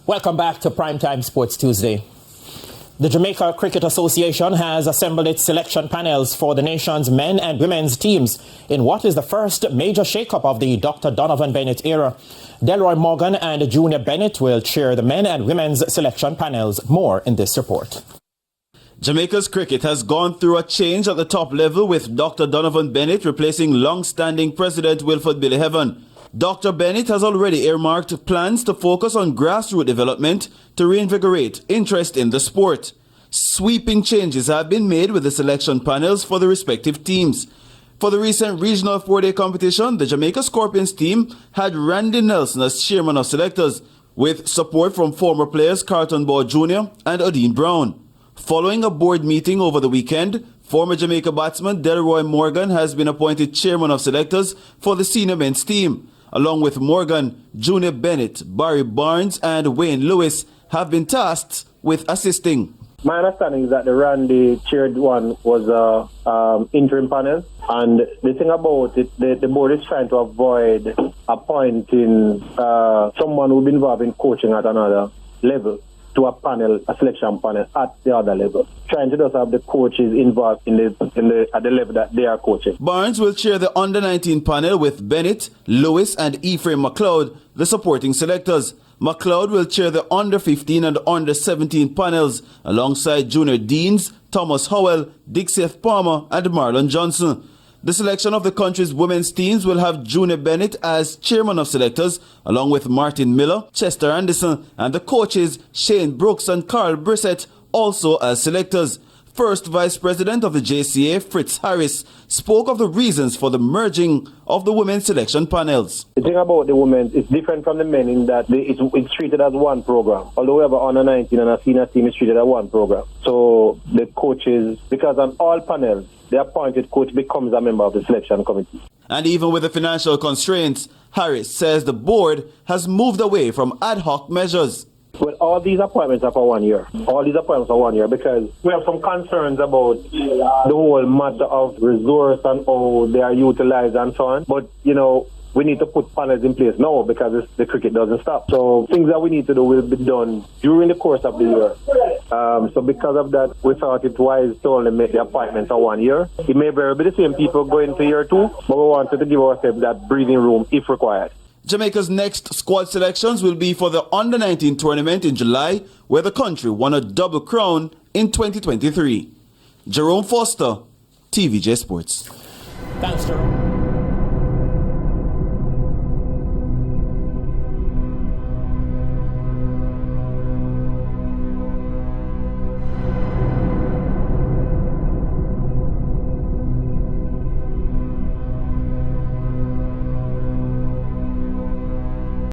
Welcome back to Primetime Sports Tuesday. The Jamaica Cricket Association has assembled its selection panels for the nation's men and women's teams in what is the first major shakeup of the Dr. Donovan Bennett era. Delroy Morgan and Junior Bennett will chair the men and women's selection panels. More in this report. Jamaica's cricket has gone through a change at the top level with Dr. Donovan Bennett replacing long-standing President Wilford Billy Heaven. Dr. Bennett has already earmarked plans to focus on grassroots development to reinvigorate interest in the sport. Sweeping changes have been made with the selection panels for the respective teams. For the recent regional 4-day competition, the Jamaica Scorpions team had Randy Nelson as chairman of selectors, with support from former players Carlton Ball Jr. and Odine Brown. Following a board meeting over the weekend, former Jamaica batsman Delroy Morgan has been appointed chairman of selectors for the senior men's team. Along with Morgan, Junior Bennett, Barry Barnes and Wayne Lewis have been tasked with assisting. My understanding is that the Randy chaired one was interim panel, and the thing about it, the board is trying to avoid appointing someone who will be involved in coaching at another level to a panel, a selection panel at the other level. Trying to just have the coaches involved at the level that they are coaching. Barnes will chair the under-19 panel with Bennett, Lewis and Ephraim McLeod, the supporting selectors. McLeod will chair the under-15 and under-17 panels alongside Junior Deans, Thomas Howell, Dixie Palmer and Marlon Johnson. The selection of the country's women's teams will have Junior Bennett as chairman of selectors, along with Martin Miller, Chester Anderson, and the coaches Shane Brooks and Carl Brissett also as selectors. First Vice President of the JCA, Fritz Harris, spoke of the reasons for the merging of the women's selection panels. The thing about the women is different from the men in that it's treated as one program. Although we have an under-19 and a senior team, is treated as one program. So the coaches, because on all panels, the appointed coach becomes a member of the selection committee. And even with the financial constraints, Harris says the board has moved away from ad hoc measures. Well, all these appointments are for 1 year. All these appointments are 1 year because we have some concerns about the whole matter of resource and how they are utilized and so on. But, we need to put panels in place now because the cricket doesn't stop. So things that we need to do will be done during the course of the year. So because of that, we thought it wise to only make the appointments for 1 year. It may very be the same people going to year 2, but we wanted to give ourselves that breathing room if required. Jamaica's next squad selections will be for the under-19 tournament in July, where the country won a double crown in 2023. Jerome Foster, TVJ Sports. Thanks, Jerome.